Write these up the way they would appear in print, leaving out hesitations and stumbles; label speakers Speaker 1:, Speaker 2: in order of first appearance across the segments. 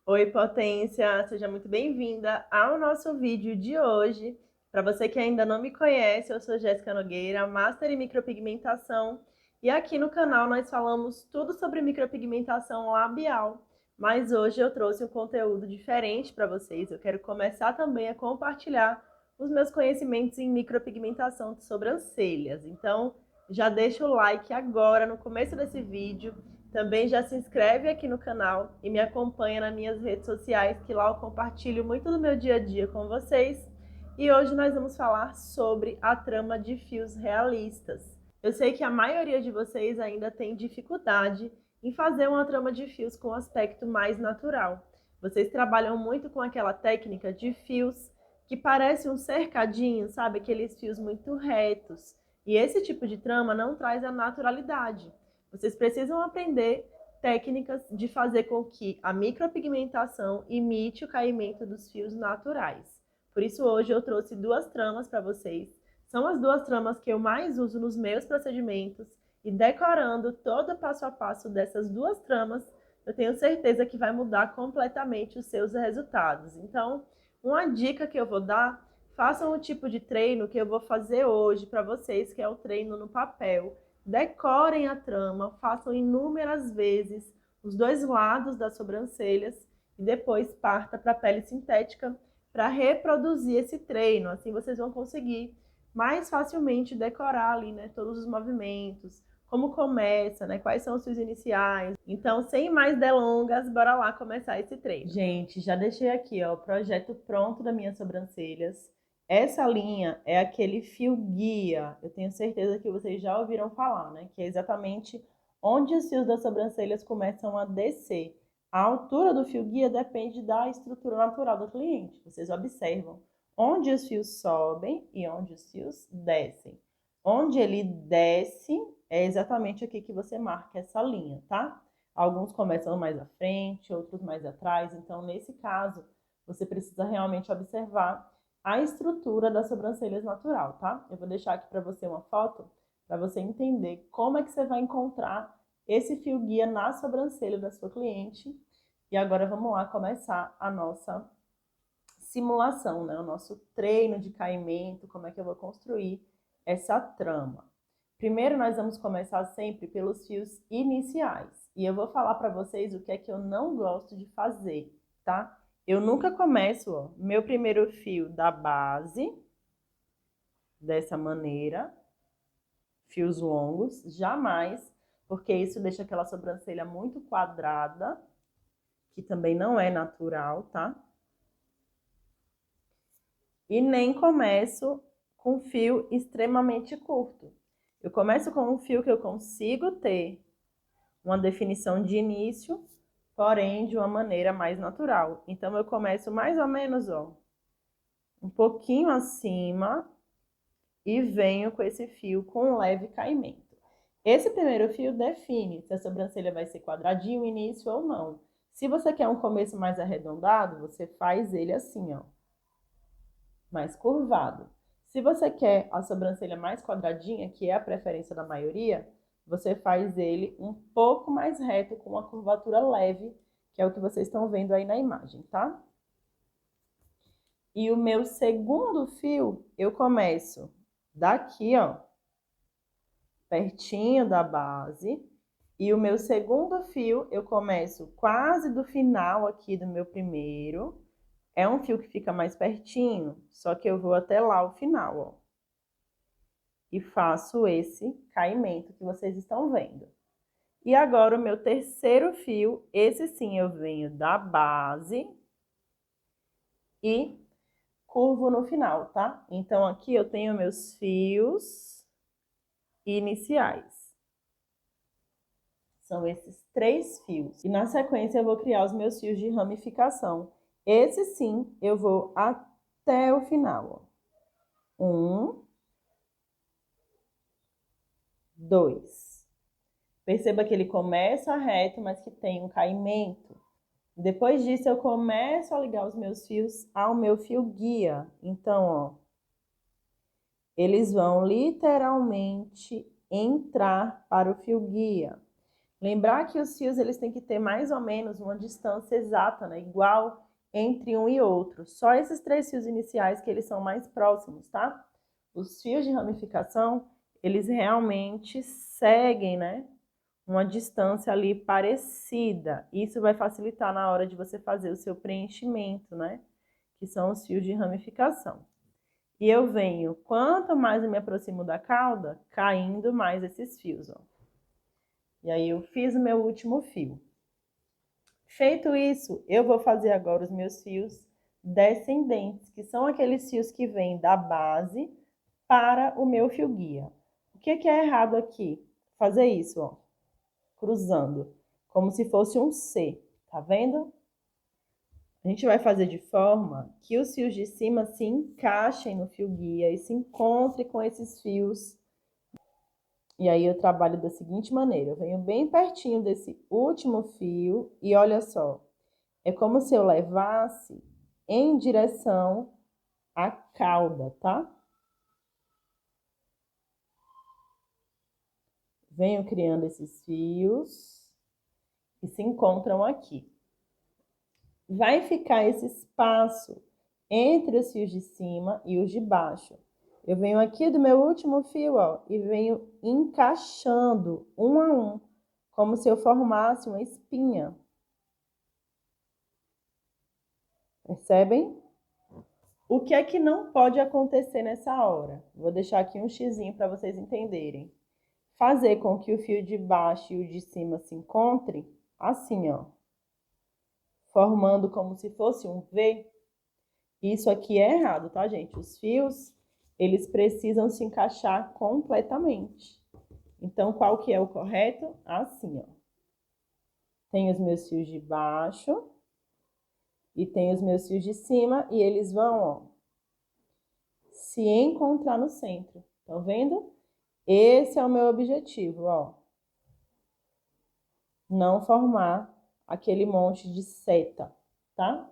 Speaker 1: Oi, potência! Seja muito bem-vinda ao nosso vídeo de hoje. Para você que ainda não me conhece, eu sou Jéssica Nogueira, Master em Micropigmentação, e aqui no canal nós falamos tudo sobre micropigmentação labial. Mas hoje eu trouxe um conteúdo diferente para vocês. Eu quero começar também a compartilhar os meus conhecimentos em micropigmentação de sobrancelhas. Então, já deixa o like agora no começo desse vídeo. Também já se inscreve aqui no canal e me acompanha nas minhas redes sociais, que lá eu compartilho muito do meu dia a dia com vocês. E hoje nós vamos falar sobre a trama de fios realistas. Eu sei que a maioria de vocês ainda tem dificuldade em fazer uma trama de fios com aspecto mais natural. Vocês trabalham muito com aquela técnica de fios que parece um cercadinho, sabe? Aqueles fios muito retos. E esse tipo de trama não traz a naturalidade. Vocês precisam aprender técnicas de fazer com que a micropigmentação imite o caimento dos fios naturais. Por isso hoje eu trouxe duas tramas para vocês. São as duas tramas que eu mais uso nos meus procedimentos e decorando todo o passo a passo dessas duas tramas, eu tenho certeza que vai mudar completamente os seus resultados. Então, uma dica que eu vou dar, façam o tipo de treino que eu vou fazer hoje para vocês, que é o treino no papel. Decorem a trama, façam inúmeras vezes os dois lados das sobrancelhas e depois parta para a pele sintética para reproduzir esse treino. Assim vocês vão conseguir mais facilmente decorar ali, né, todos os movimentos, como começa, né, quais são os seus iniciais. Então, sem mais delongas, bora lá começar esse treino. Gente, já deixei aqui, ó, o projeto pronto das minhas sobrancelhas. Essa linha é aquele fio guia, eu tenho certeza que vocês já ouviram falar, né? Que é exatamente onde os fios das sobrancelhas começam a descer. A altura do fio guia depende da estrutura natural do cliente. Vocês observam onde os fios sobem e onde os fios descem. Onde ele desce é exatamente aqui que você marca essa linha, tá? Alguns começam mais à frente, outros mais atrás. Então, nesse caso, você precisa realmente observar a estrutura das sobrancelhas natural, tá? Eu vou deixar aqui para você uma foto para você entender como é que você vai encontrar esse fio guia na sobrancelha da sua cliente. E agora vamos lá começar a nossa simulação, né? O nosso treino de caimento, como é que eu vou construir essa trama. Primeiro nós vamos começar sempre pelos fios iniciais. E eu vou falar para vocês o que é que eu não gosto de fazer, tá? Eu nunca começo, ó, meu primeiro fio da base, dessa maneira, fios longos, jamais, porque isso deixa aquela sobrancelha muito quadrada, que também não é natural, tá? E nem começo com fio extremamente curto. Eu começo com um fio que eu consigo ter uma definição de início, porém de uma maneira mais natural. Então, eu começo mais ou menos, ó, um pouquinho acima e venho com esse fio com leve caimento. Esse primeiro fio define se a sobrancelha vai ser quadradinho no início ou não. Se você quer um começo mais arredondado, você faz ele assim, ó, mais curvado. Se você quer a sobrancelha mais quadradinha, que é a preferência da maioria, você faz ele um pouco mais reto, com uma curvatura leve, que é o que vocês estão vendo aí na imagem, tá? E o meu segundo fio, eu começo daqui, ó, pertinho da base. E o meu segundo fio, eu começo quase do final aqui do meu primeiro. É um fio que fica mais pertinho, só que eu vou até lá o final, ó. E faço esse caimento que vocês estão vendo. E agora o meu terceiro fio, esse sim eu venho da base e curvo no final, tá? Então aqui eu tenho meus fios iniciais. São esses 3 fios. E na sequência eu vou criar os meus fios de ramificação. Esse sim eu vou até o final, ó. 1, 2. Perceba que ele começa reto, mas que tem um caimento. Depois disso, eu começo a ligar os meus fios ao meu fio guia. Então, ó, eles vão literalmente entrar para o fio guia. Lembrar que os fios eles têm que ter mais ou menos uma distância exata, né? Igual entre um e outro. Só esses 3 fios iniciais que eles são mais próximos, tá? Os fios de ramificação, eles realmente seguem, né? Uma distância ali parecida. Isso vai facilitar na hora de você fazer o seu preenchimento, né? Que são os fios de ramificação. E eu venho, quanto mais eu me aproximo da cauda, caindo mais esses fios, ó. E aí eu fiz o meu último fio. Feito isso, eu vou fazer agora os meus fios descendentes, que são aqueles fios que vêm da base para o meu fio guia. O que é errado aqui? Fazer isso, ó, cruzando, como se fosse um C, tá vendo? A gente vai fazer de forma que os fios de cima se encaixem no fio guia e se encontrem com esses fios. E aí eu trabalho da seguinte maneira, eu venho bem pertinho desse último fio e olha só, é como se eu levasse em direção à cauda, tá? Venho criando esses fios que se encontram aqui. Vai ficar esse espaço entre os fios de cima e os de baixo. Eu venho aqui do meu último fio, ó, e venho encaixando um a um, como se eu formasse uma espinha. Percebem? O que é que não pode acontecer nessa hora? Vou deixar aqui um xizinho para vocês entenderem. Fazer com que o fio de baixo e o de cima se encontrem, assim, ó. Formando como se fosse um V. Isso aqui é errado, tá, gente? Os fios, eles precisam se encaixar completamente. Então, qual que é o correto? Assim, ó. Tem os meus fios de baixo e tem os meus fios de cima e eles vão, ó, se encontrar no centro. Estão vendo? Esse é o meu objetivo, ó. Não formar aquele monte de seta, tá?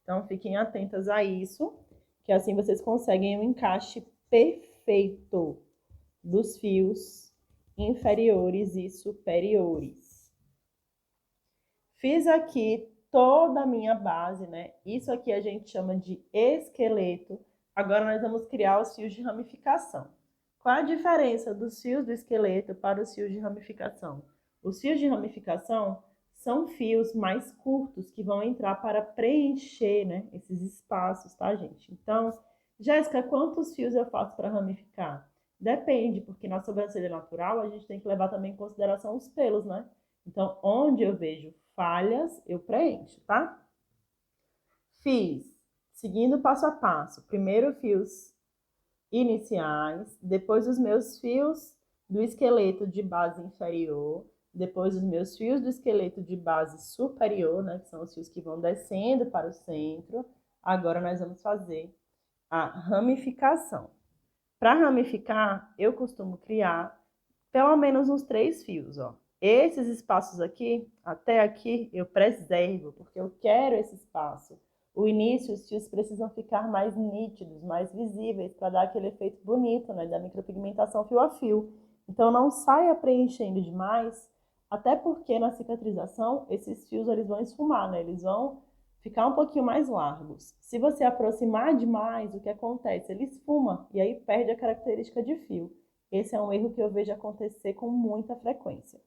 Speaker 1: Então, fiquem atentas a isso, que assim vocês conseguem um encaixe perfeito dos fios inferiores e superiores. Fiz aqui toda a minha base, né? Isso aqui a gente chama de esqueleto. Agora nós vamos criar os fios de ramificação. Qual a diferença dos fios do esqueleto para os fios de ramificação? Os fios de ramificação são fios mais curtos que vão entrar para preencher, né, esses espaços, tá, gente? Então, Jéssica, quantos fios eu faço para ramificar? Depende, porque na sobrancelha natural a gente tem que levar também em consideração os pelos, né? Então, onde eu vejo falhas, eu preencho, tá? Fiz, seguindo passo a passo. Primeiro fios iniciais, depois os meus fios do esqueleto de base inferior, depois os meus fios do esqueleto de base superior, né, que são os fios que vão descendo para o centro. Agora nós vamos fazer a ramificação. Para ramificar, eu costumo criar pelo menos uns 3 fios, ó. Esses espaços aqui, até aqui, eu preservo, porque eu quero esse espaço. O início, os fios precisam ficar mais nítidos, mais visíveis, para dar aquele efeito bonito, né, da micropigmentação fio a fio. Então, não saia preenchendo demais, até porque na cicatrização, esses fios eles vão esfumar, né, eles vão ficar um pouquinho mais largos. Se você aproximar demais, o que acontece? Ele esfuma e aí perde a característica de fio. Esse é um erro que eu vejo acontecer com muita frequência.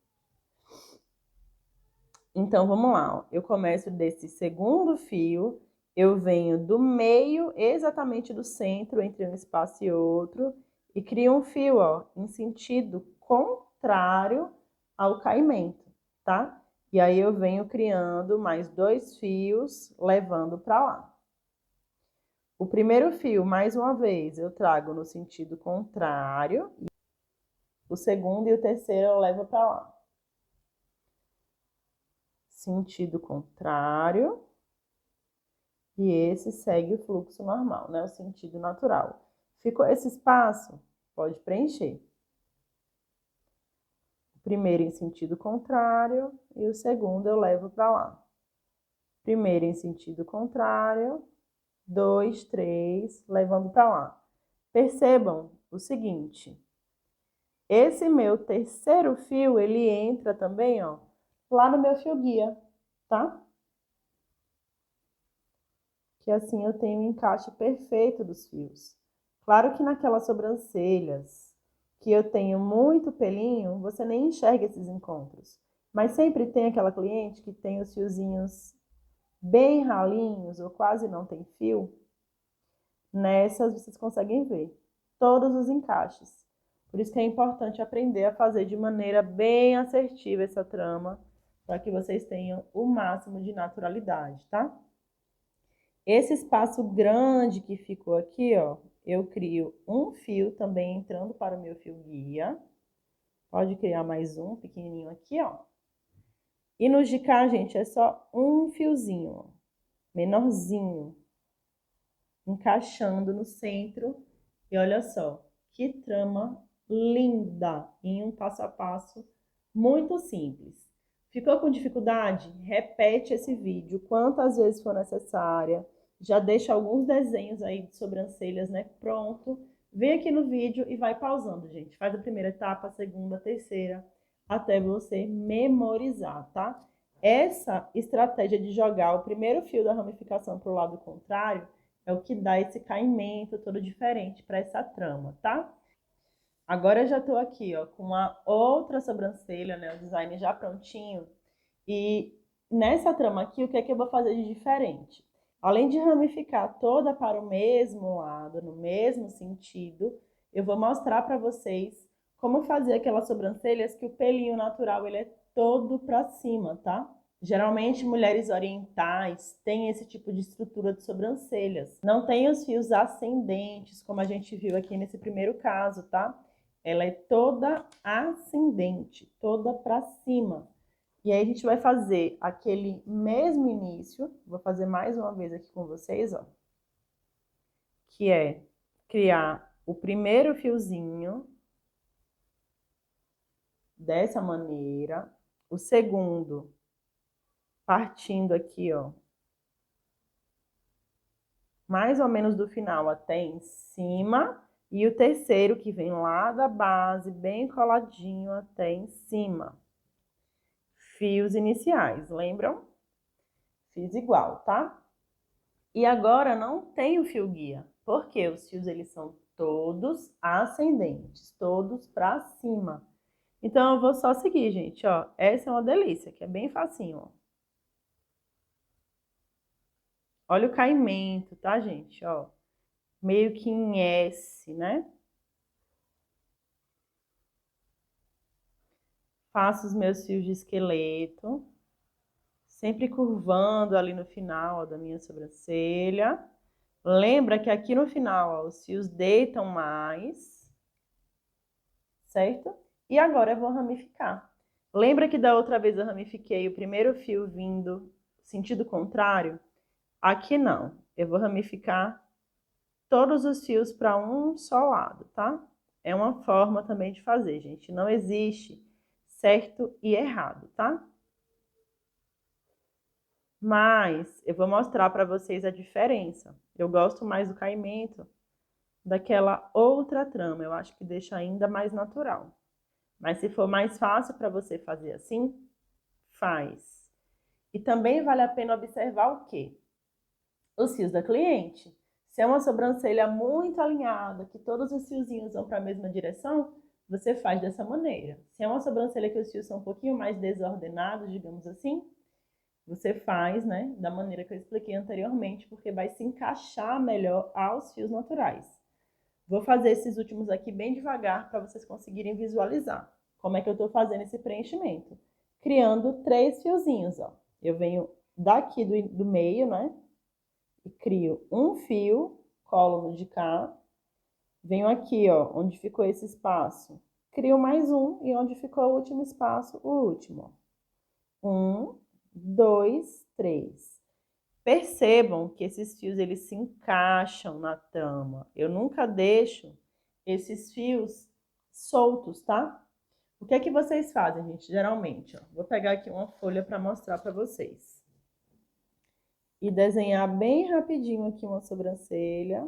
Speaker 1: Então, vamos lá. Ó. Eu começo desse segundo fio, eu venho do meio, exatamente do centro, entre um espaço e outro, e crio um fio, ó, em sentido contrário ao caimento, tá? E aí eu venho criando mais 2 fios, levando para lá. O primeiro fio, mais uma vez, eu trago no sentido contrário. O segundo e o terceiro eu levo para lá. Sentido contrário. E esse segue o fluxo normal, né? O sentido natural. Ficou esse espaço? Pode preencher. O primeiro em sentido contrário e o segundo eu levo para lá. Primeiro em sentido contrário, 2, 3, levando para lá. Percebam o seguinte, Esse meu terceiro fio, ele entra também, ó, lá no meu fio guia, tá? Que assim eu tenho o encaixe perfeito dos fios. Claro que naquelas sobrancelhas que eu tenho muito pelinho, você nem enxerga esses encontros. Mas sempre tem aquela cliente que tem os fiozinhos bem ralinhos ou quase não tem fio. Nessas vocês conseguem ver todos os encaixes. Por isso que é importante aprender a fazer de maneira bem assertiva essa trama, para que vocês tenham o máximo de naturalidade, tá? Esse espaço grande que ficou aqui, ó, eu crio um fio também entrando para o meu fio guia. Pode criar mais um pequenininho aqui, ó. E no de cá, gente, é só um fiozinho, ó, menorzinho, encaixando no centro. E olha só, que trama linda em um passo a passo muito simples. Ficou com dificuldade? Repete esse vídeo quantas vezes for necessária. Já deixa alguns desenhos aí de sobrancelhas, né? Pronto. Vem aqui no vídeo e vai pausando, gente. Faz a primeira etapa, a segunda, a terceira, até você memorizar, tá? Essa estratégia de jogar o primeiro fio da ramificação para o lado contrário é o que dá esse caimento todo diferente para essa trama, tá? Agora eu já tô aqui, ó, com uma outra sobrancelha, né? O design já prontinho. E nessa trama aqui, o que é que eu vou fazer de diferente? Além de ramificar toda para o mesmo lado, no mesmo sentido, eu vou mostrar para vocês como fazer aquelas sobrancelhas que o pelinho natural ele é todo para cima, tá? Geralmente, mulheres orientais têm esse tipo de estrutura de sobrancelhas. Não tem os fios ascendentes, como a gente viu aqui nesse primeiro caso, tá? Ela é toda ascendente, toda para cima. E aí a gente vai fazer aquele mesmo início, vou fazer mais uma vez aqui com vocês, ó. Que é criar o primeiro fiozinho dessa maneira, o segundo partindo aqui, ó, mais ou menos do final até em cima, e o terceiro que vem lá da base, bem coladinho até em cima. Fios iniciais, lembram? Fiz igual, tá? E agora não tem o fio guia, porque os fios eles são todos ascendentes, todos para cima. Então eu vou só seguir, gente, ó. Essa é uma delícia, que é bem facinho, ó. Olha o caimento, tá, gente? Ó, meio que em S, né? Faço os meus fios de esqueleto, sempre curvando ali no final ó, da minha sobrancelha. Lembra que aqui no final ó, os fios deitam mais, certo? E agora eu vou ramificar. Lembra que da outra vez eu ramifiquei o primeiro fio vindo sentido contrário? Aqui não. Eu vou ramificar todos os fios para um só lado, tá? É uma forma também de fazer, gente. Não existe certo e errado, tá? Mas eu vou mostrar para vocês a diferença. Eu gosto mais do caimento daquela outra trama. Eu acho que deixa ainda mais natural. Mas se for mais fácil para você fazer assim, faz. E também vale a pena observar o quê? Os fios da cliente. Se é uma sobrancelha muito alinhada, que todos os fiozinhos vão para a mesma direção, você faz dessa maneira. Se é uma sobrancelha que os fios são um pouquinho mais desordenados, digamos assim, você faz, né, da maneira que eu expliquei anteriormente, porque vai se encaixar melhor aos fios naturais. Vou fazer esses últimos aqui bem devagar para vocês conseguirem visualizar como é que eu estou fazendo esse preenchimento. Criando 3 fiozinhos, ó. Eu venho daqui do meio, né, e crio um fio, colo no de cá, venho aqui, ó, onde ficou esse espaço, crio mais um, e onde ficou o último espaço, o último. 1, 2, 3. Percebam que esses fios eles se encaixam na trama. Eu nunca deixo esses fios soltos, tá? O que é que vocês fazem, gente? Geralmente, ó, vou pegar aqui uma folha para mostrar para vocês. E desenhar bem rapidinho aqui uma sobrancelha.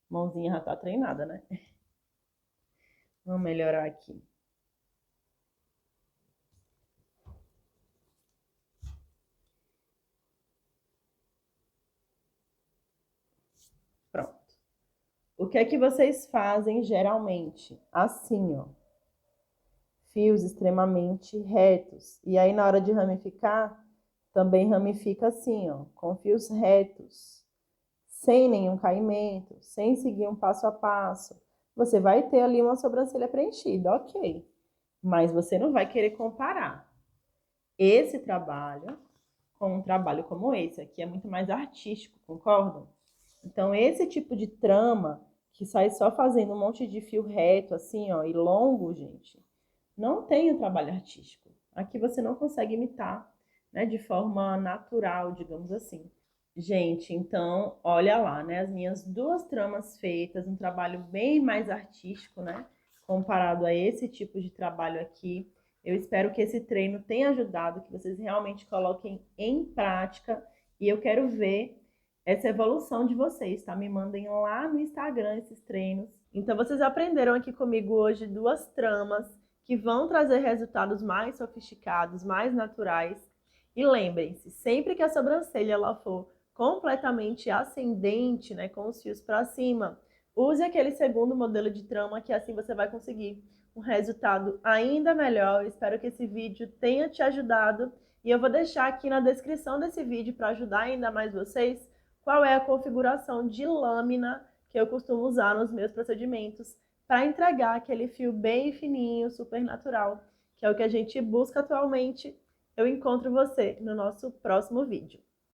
Speaker 1: Mãozinha já tá treinada, né? Vamos melhorar aqui. Pronto. O que é que vocês fazem geralmente? Assim, ó. Fios extremamente retos. E aí, na hora de ramificar, também ramifica assim, ó, com fios retos, sem nenhum caimento, sem seguir um passo a passo. Você vai ter ali uma sobrancelha preenchida, ok. Mas você não vai querer comparar esse trabalho com um trabalho como esse. Aqui é muito mais artístico, concordam? Então, esse tipo de trama que sai só fazendo um monte de fio reto, assim, ó, e longo, gente, não tem o trabalho artístico. Aqui você não consegue imitar, né, de forma natural, digamos assim. Gente, então, olha lá, né, as minhas duas tramas feitas, um trabalho bem mais artístico, né, comparado a esse tipo de trabalho aqui. Eu espero que esse treino tenha ajudado, que vocês realmente coloquem em prática e eu quero ver essa evolução de vocês, tá? Me mandem lá no Instagram esses treinos. Então, vocês aprenderam aqui comigo hoje duas tramas que vão trazer resultados mais sofisticados, mais naturais. E lembrem-se, sempre que a sobrancelha ela for completamente ascendente, né, com os fios para cima, use aquele segundo modelo de trama que assim você vai conseguir um resultado ainda melhor. Eu espero que esse vídeo tenha te ajudado e eu vou deixar aqui na descrição desse vídeo para ajudar ainda mais vocês qual é a configuração de lâmina que eu costumo usar nos meus procedimentos para entregar aquele fio bem fininho, super natural, que é o que a gente busca atualmente. Eu encontro você no nosso próximo vídeo.